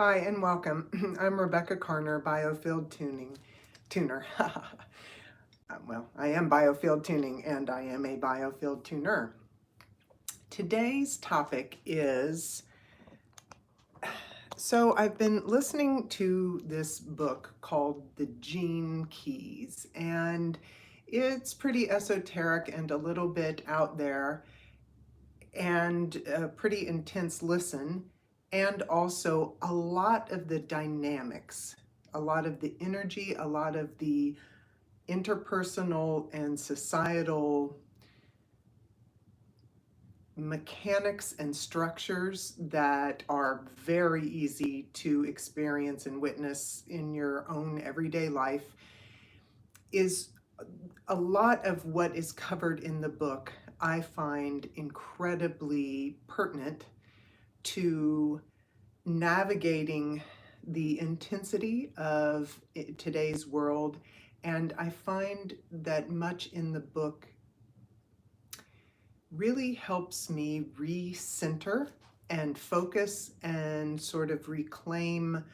Hi and welcome. I'm Rebecca Carner, Biofield Tuner. Well, I am Biofield Tuning and I am a Biofield Tuner. Today's topic is, so I've been listening to this book called The Gene Keys, and it's pretty esoteric and a little bit out there and a pretty intense listen, and also a lot of the dynamics, a lot of the energy, a lot of the interpersonal and societal mechanics and structures that are very easy to experience and witness in your own everyday life is a lot of what is covered in the book. I find incredibly pertinent to navigating the intensity of today's world, and I find that much in the book really helps me recenter and focus and sort of reclaim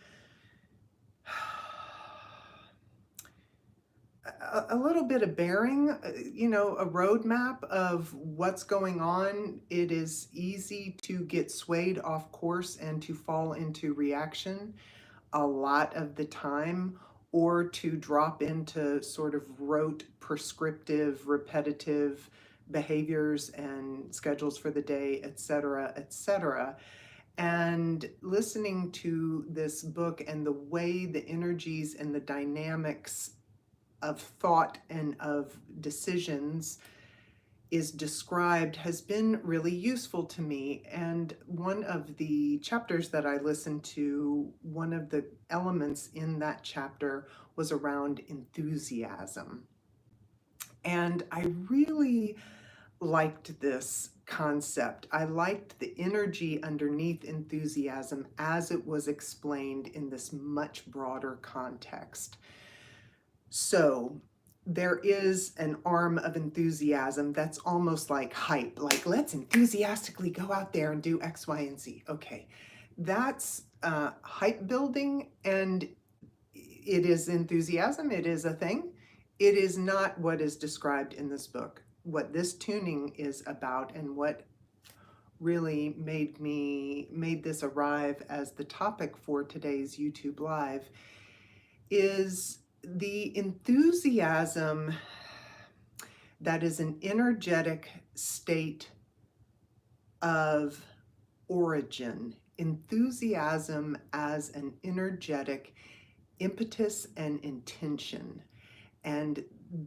a little bit of bearing, a roadmap of what's going on. It is easy to get swayed off course and to fall into reaction a lot of the time, or to drop into sort of rote, prescriptive, repetitive behaviors and schedules for the day, etc., etc. And listening to this book and the way the energies and the dynamics of thought and of decisions is described has been really useful to me. And one of the chapters that I listened to, one of the elements in that chapter was around enthusiasm. And I really liked this concept. I liked the energy underneath enthusiasm as it was explained in this much broader context. So there is an arm of enthusiasm that's almost like hype, like let's enthusiastically go out there and do X, Y, and Z. Okay, that's hype building, and it is enthusiasm, it is a thing. It is not what is described in this book. What this tuning is about, and what really made this arrive as the topic for today's YouTube Live, is the enthusiasm that is an energetic state of origin. Enthusiasm as an energetic impetus and intention. And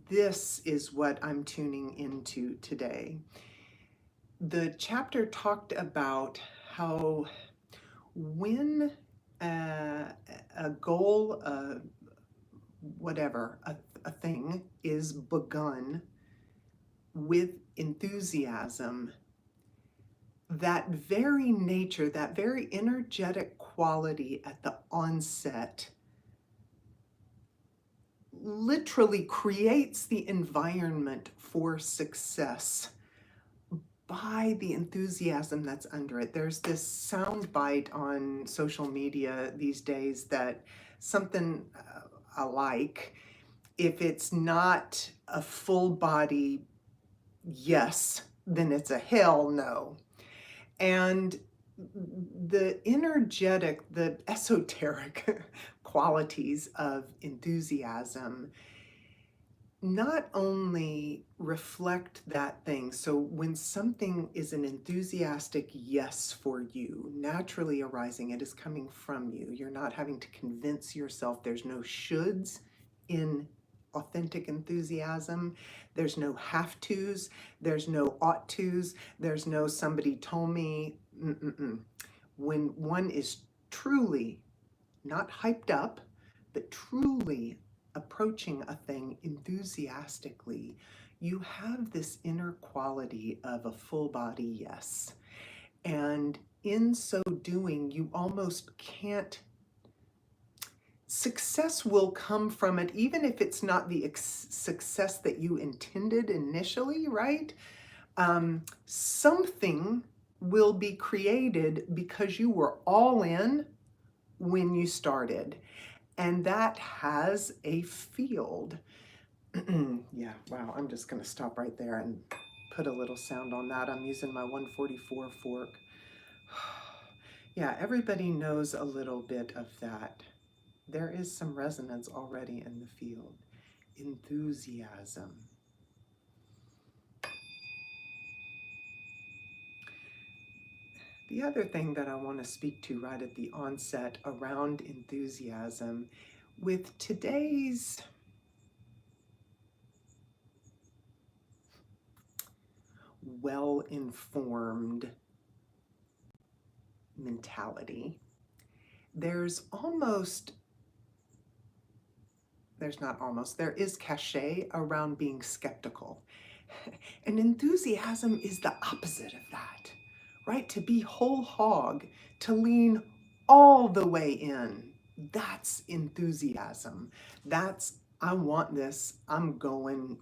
this is what I'm tuning into today. The chapter talked about how when a goal, whatever, a thing is begun with enthusiasm, that very nature, that very energetic quality at the onset literally creates the environment for success by the enthusiasm that's under it. There's this sound bite on social media these days that something alike, if it's not a full body yes, then it's a hell no. And the energetic, the esoteric qualities of enthusiasm not only reflect that thing. So when something is an enthusiastic yes for you, naturally arising, it is coming from you. You're not having to convince yourself. There's no shoulds in authentic enthusiasm. There's no have tos. There's no ought tos. There's no somebody told me. When one is truly not hyped up, but truly approaching a thing enthusiastically, you have this inner quality of a full body yes. And in so doing, you almost can't, success will come from it, even if it's not the success that you intended initially, right? Something will be created because you were all in when you started. And that has a field. Yeah, wow, I'm just going to stop right there and put a little sound on that. I'm using my 144 fork. Yeah, everybody knows a little bit of that. There is some resonance already in the field. Enthusiasm. The other thing that I want to speak to right at the onset around enthusiasm, with today's well-informed mentality, there is cachet around being skeptical. And enthusiasm is the opposite of that, right? To be whole hog, to lean all the way in. That's enthusiasm. That's, I want this. I'm going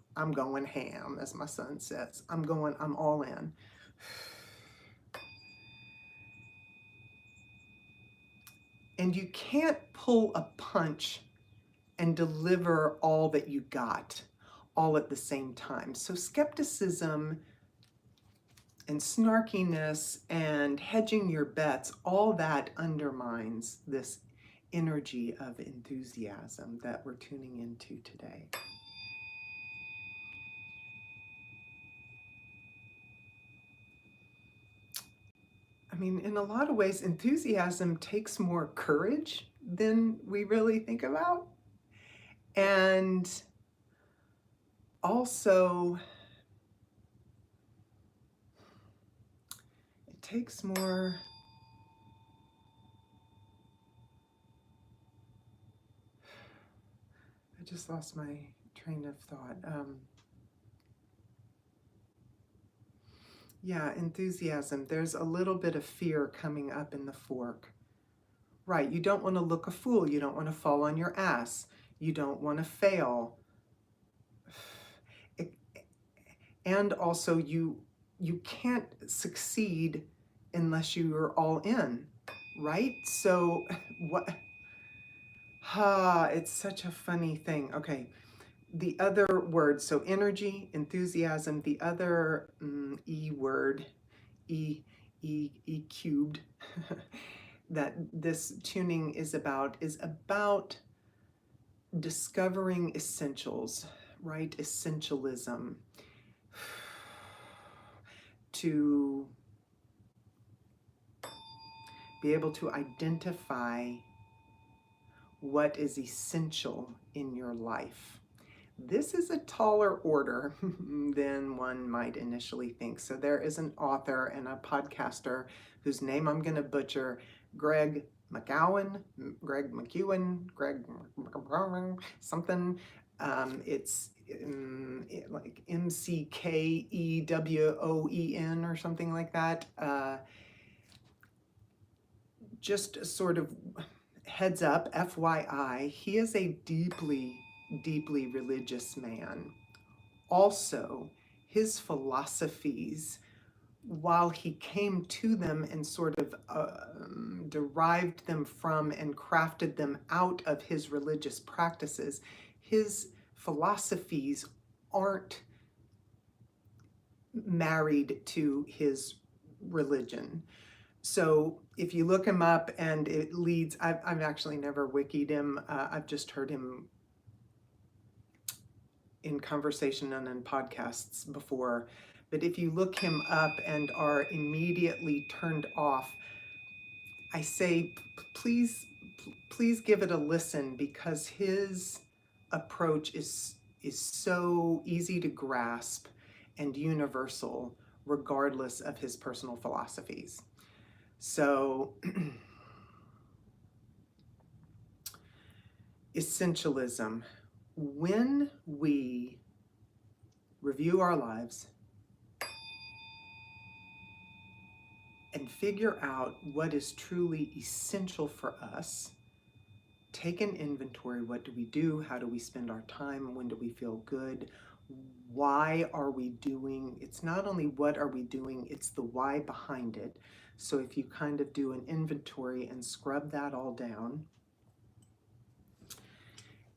ham, as my son says. I'm all in. And you can't pull a punch and deliver all that you got all at the same time. So skepticism and snarkiness and hedging your bets, all that undermines this energy of enthusiasm that we're tuning into today. I mean, in a lot of ways, enthusiasm takes more courage than we really think about. And also, it takes more... I just lost my train of thought. Yeah, enthusiasm. There's a little bit of fear coming up in the fork. Right, you don't want to look a fool. You don't want to fall on your ass. You don't want to fail. And also, you can't succeed unless you are all in, right? So what? It's such a funny thing. Okay, the other word, so energy, enthusiasm, the other E word, E cubed, that this tuning is about discovering essentials, right? Essentialism. To be able to identify what is essential in your life. This is a taller order than one might initially think. So there is an author and a podcaster whose name I'm going to butcher, Greg McKeown, something. It's like McKeowen or something like that. Just sort of heads up, FYI, he is a deeply, deeply religious man. Also, his philosophies, while he came to them and sort of derived them from and crafted them out of his religious practices, his philosophies aren't married to his religion. So if you look him up and it leads, I've actually never wikied him. I've just heard him in conversation and in podcasts before. But if you look him up and are immediately turned off, I say, please give it a listen, because his approach is so easy to grasp and universal, regardless of his personal philosophies. So, essentialism. When we review our lives and figure out what is truly essential for us, take an inventory. What do we do? How do we spend our time? When do we feel good? Why are we doing, it's not only what are we doing, it's the why behind it. So if you kind of do an inventory and scrub that all down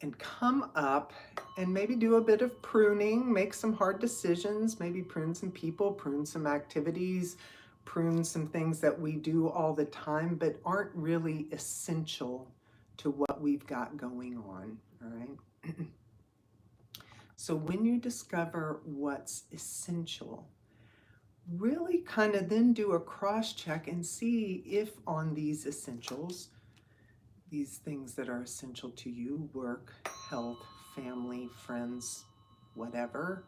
and come up and maybe do a bit of pruning, make some hard decisions, maybe prune some people, prune some activities, prune some things that we do all the time but aren't really essential to what we've got going on, all right? So when you discover what's essential, really kind of then do a cross check and see if on these essentials, these things that are essential to you, work, health, family, friends, whatever,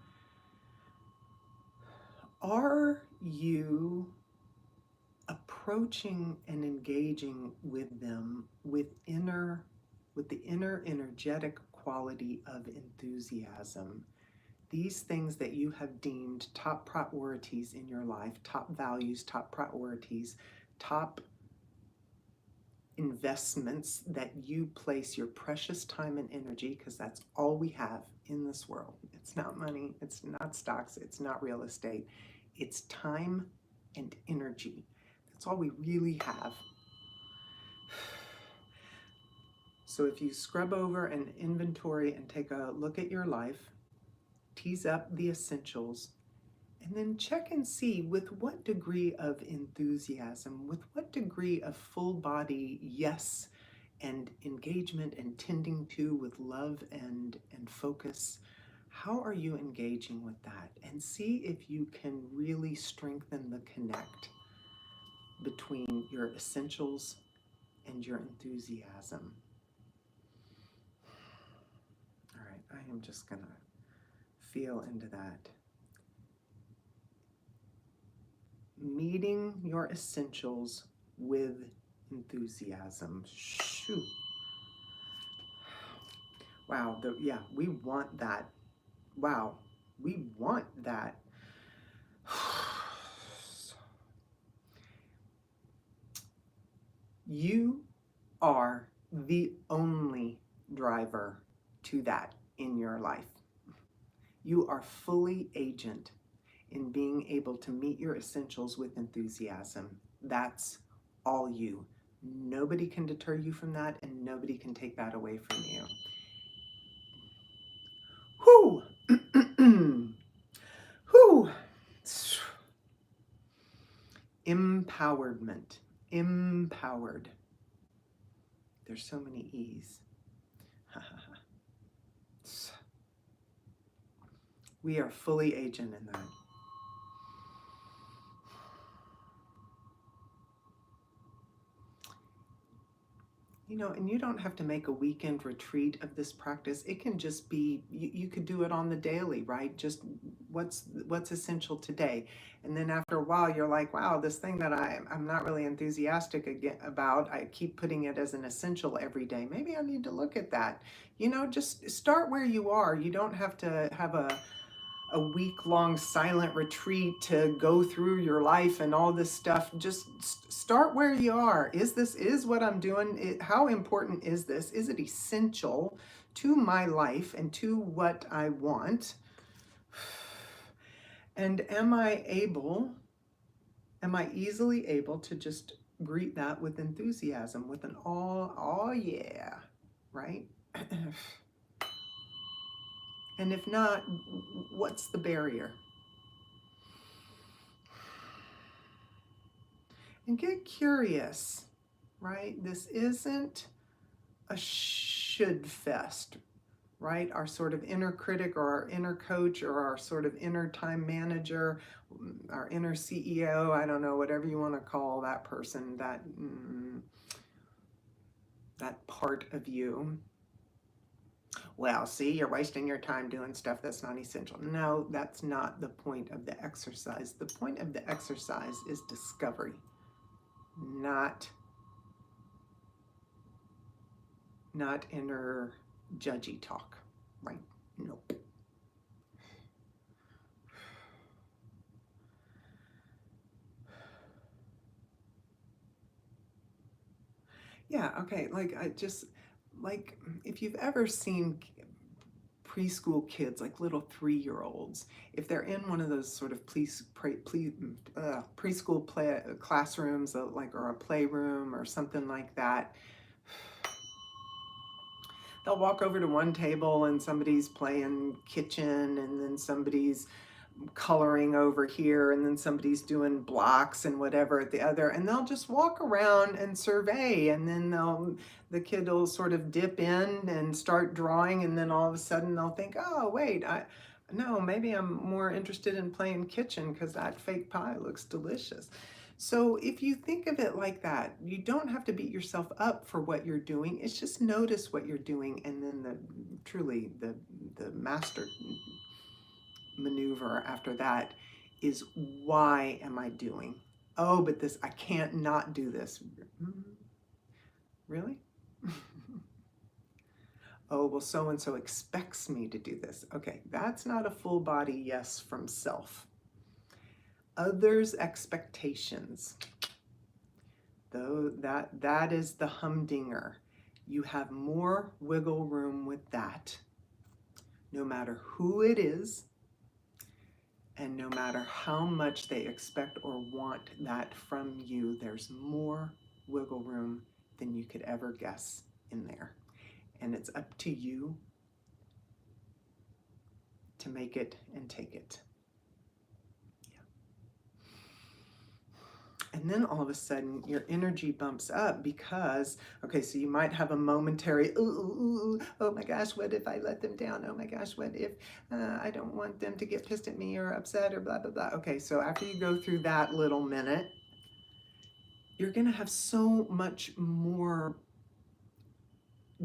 are you approaching and engaging with them with the inner energetic quality of enthusiasm? These things that you have deemed top priorities in your life, top values, top priorities, top investments that you place your precious time and energy, because that's all we have in this world. It's not money, it's not stocks, it's not real estate. It's time and energy. That's all we really have. So if you scrub over an inventory and take a look at your life, tease up the essentials, and then check and see with what degree of enthusiasm, with what degree of full body yes and engagement and tending to with love and focus, how are you engaging with that? And see if you can really strengthen the connect between your essentials and your enthusiasm. All right, I am just gonna feel into that. Meeting your essentials with enthusiasm. Shoot. Wow, yeah, we want that. Wow, we want that. You are the only driver to that in your life. You are fully agent in being able to meet your essentials with enthusiasm. That's all you. Nobody can deter you from that, and nobody can take that away from you. Whew! Whew! Empowerment. Empowered. There's so many E's. We are fully agent in that. You know, and you don't have to make a weekend retreat of this practice. It can just be, you could do it on the daily, right? Just what's essential today. And then after a while, you're like, wow, this thing that I'm not really enthusiastic about, I keep putting it as an essential every day. Maybe I need to look at that. You know, just start where you are. You don't have to have a week-long silent retreat to go through your life and all this stuff. Just start where you are. Is what I'm doing, how important is this? Is it essential to my life and to what I want? And am I easily able to just greet that with enthusiasm, with an oh yeah, right? And if not, what's the barrier? And get curious, right? This isn't a should fest, right? Our sort of inner critic or our inner coach or our sort of inner time manager, our inner CEO, I don't know, whatever you want to call that person, that part of you. Well, see, you're wasting your time doing stuff that's not essential. No, that's not the point of the exercise. The point of the exercise is discovery, not inner judgy talk, right? Nope. Yeah, okay, like I just, like if you've ever seen preschool kids, like little 3-year-olds, if they're in one of those sort of preschool classrooms, like, or a playroom or something like that, they'll walk over to one table and somebody's playing kitchen, and then somebody's coloring over here, and then somebody's doing blocks and whatever at the other, and they'll just walk around and survey, and then the kid will sort of dip in and start drawing, and then all of a sudden they'll think, oh wait, no, maybe I'm more interested in playing kitchen because that fake pie looks delicious. So if you think of it like that, you don't have to beat yourself up for what you're doing. It's just notice what you're doing, and then truly the master maneuver after that is, why am I doing? Oh, but this, I can't not do this. Really? Oh, well, so-and-so expects me to do this. Okay, that's not a full body yes from self. Others' expectations, though, that is the humdinger. You have more wiggle room with that, no matter who it is, and no matter how much they expect or want that from you. There's more wiggle room than you could ever guess in there. And it's up to you to make it and take it. And then all of a sudden your energy bumps up because, okay, so you might have a momentary, ooh, oh my gosh, what if I let them down? Oh my gosh, what if I don't want them to get pissed at me or upset or blah, blah, blah. Okay, so after you go through that little minute, you're gonna have so much more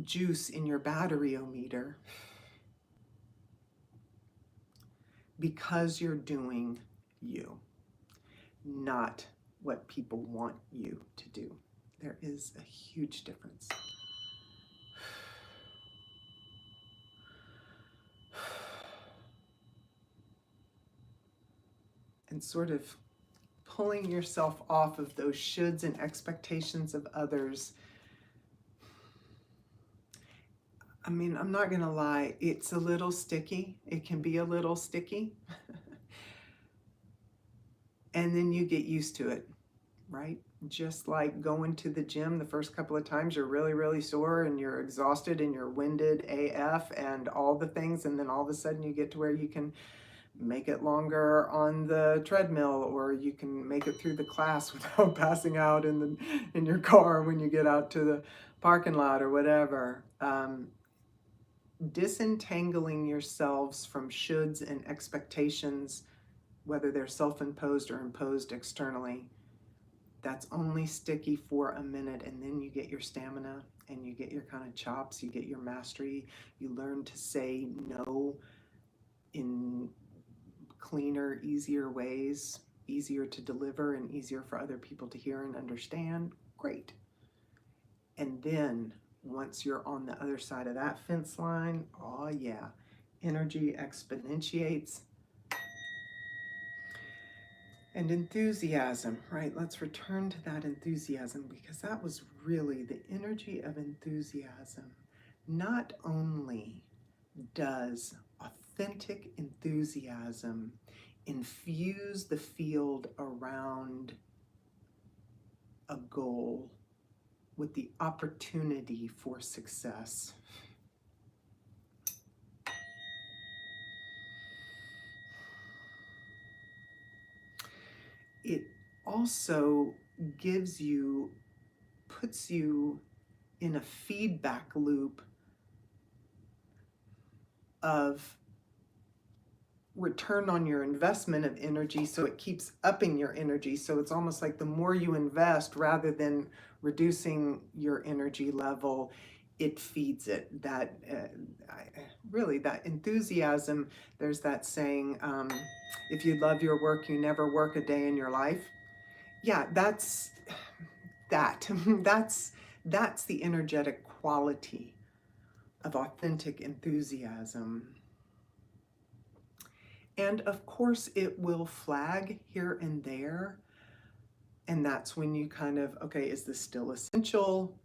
juice in your batteryometer because you're doing you, not what people want you to do. There is a huge difference. And sort of pulling yourself off of those shoulds and expectations of others. I mean, I'm not gonna lie, it's a little sticky. It can be a little sticky. And then you get used to it, right? Just like going to the gym the first couple of times, you're really, really sore and you're exhausted and you're winded AF and all the things. And then all of a sudden you get to where you can make it longer on the treadmill, or you can make it through the class without passing out in your car when you get out to the parking lot or whatever. Disentangling yourselves from shoulds and expectations, whether they're self-imposed or imposed externally, that's only sticky for a minute, and then you get your stamina and you get your kind of chops, you get your mastery, you learn to say no in cleaner, easier ways, easier to deliver and easier for other people to hear and understand. Great. And then once you're on the other side of that fence line, oh yeah, energy exponentiates. And enthusiasm, right? Let's return to that enthusiasm, because that was really the energy of enthusiasm. Not only does authentic enthusiasm infuse the field around a goal with the opportunity for success, it also puts you in a feedback loop of return on your investment of energy, so it keeps upping your energy. So it's almost like the more you invest, rather than reducing your energy level, it feeds it. That really, that enthusiasm, there's that saying, if you love your work, you never work a day in your life. Yeah, that's that's the energetic quality of authentic enthusiasm. And of course it will flag here and there, and that's when you kind of, okay, is this still essential?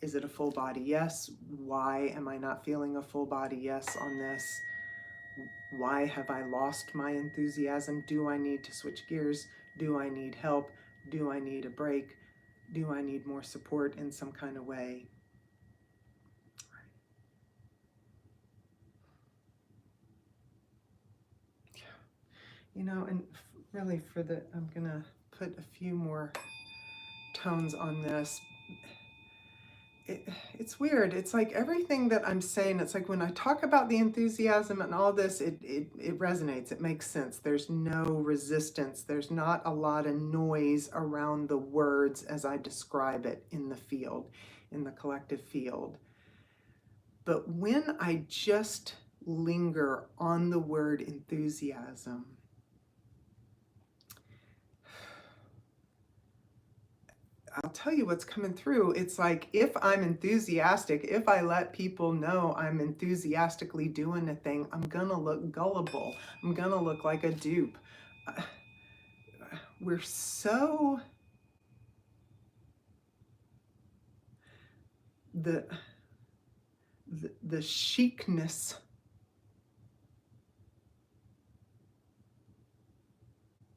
Is it a full body yes? Why am I not feeling a full body yes on this? Why have I lost my enthusiasm? Do I need to switch gears? Do I need help? Do I need a break? Do I need more support in some kind of way? You know, and really I'm gonna put a few more tones on this. It's weird. It's like everything that I'm saying, it's like when I talk about the enthusiasm and all this, it resonates. It makes sense. There's no resistance. There's not a lot of noise around the words as I describe it in the field, in the collective field. But when I just linger on the word enthusiasm, I'll tell you what's coming through. It's like if I'm enthusiastic, if I let people know I'm enthusiastically doing a thing, I'm gonna look gullible. I'm gonna look like a dupe. We're so the chicness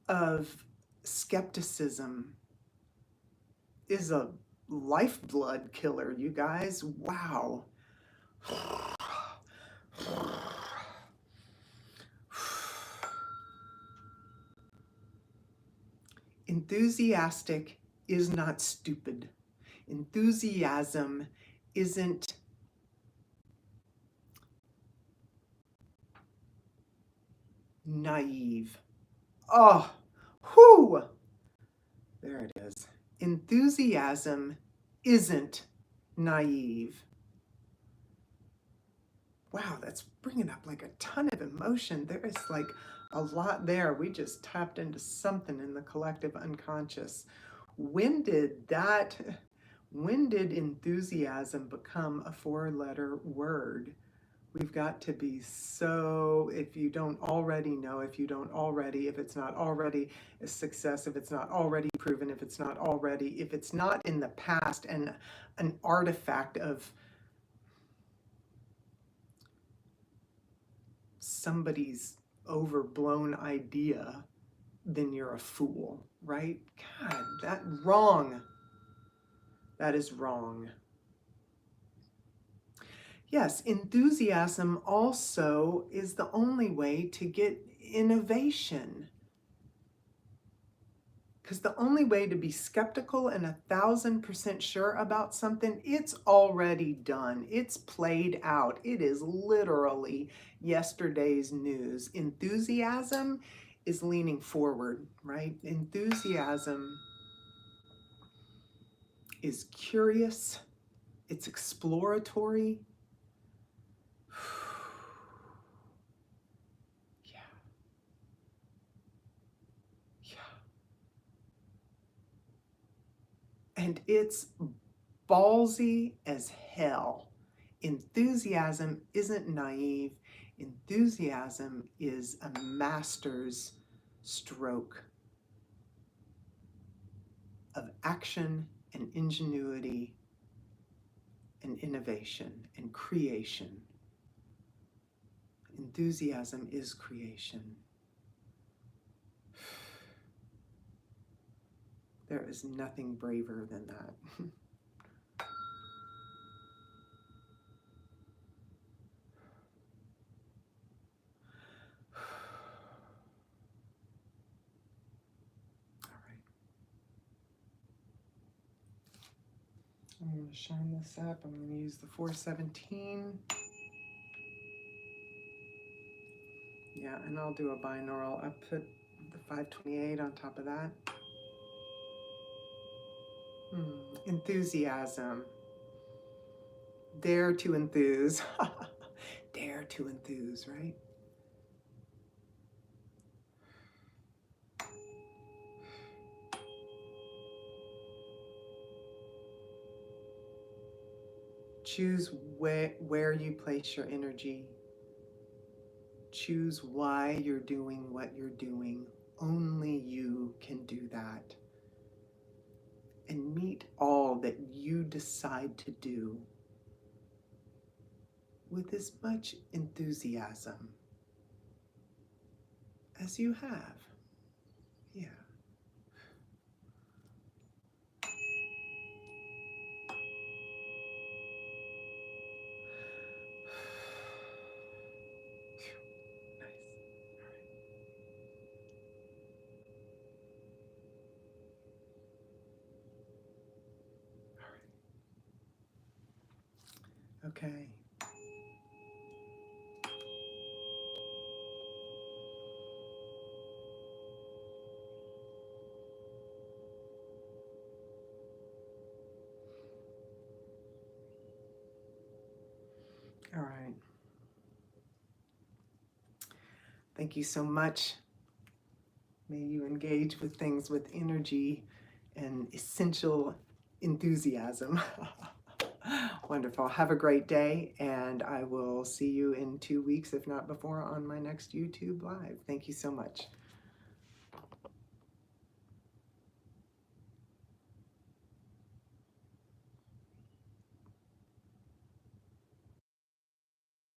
of skepticism is a lifeblood killer, you guys. Wow. Enthusiastic is not stupid. Enthusiasm isn't naive. Oh, whoo! There it is. Enthusiasm isn't naive. Wow, that's bringing up like a ton of emotion. There is like a lot there. We just tapped into something in the collective unconscious. When did enthusiasm become a four-letter word? We've got to be so, if you don't already know, if it's not already a success, if it's not already proven, if it's not in the past and an artifact of somebody's overblown idea, then you're a fool, right? God, that is wrong. Yes, enthusiasm also is the only way to get innovation. Because the only way to be skeptical and 1,000% sure about something, it's already done. It's played out. It is literally yesterday's news. Enthusiasm is leaning forward, right? Enthusiasm is curious. It's exploratory. And it's ballsy as hell. Enthusiasm isn't naive. Enthusiasm is a master's stroke of action and ingenuity and innovation and creation. Enthusiasm is creation. There is nothing braver than that. All right. I'm going to shine this up. I'm going to use the 417. Yeah, and I'll do a binaural. I put the 528 on top of that. Enthusiasm. Dare to enthuse. Dare to enthuse, right? Choose where you place your energy. Choose why you're doing what you're doing. Only you can do that. And meet all all that you decide to do with as much enthusiasm as you have. Yeah. Nice. All right. Okay. All right. Thank you so much. May you engage with things with energy and essential enthusiasm. Wonderful. Have a great day, and I will see you in 2 weeks, if not before, on my next YouTube Live. Thank you so much.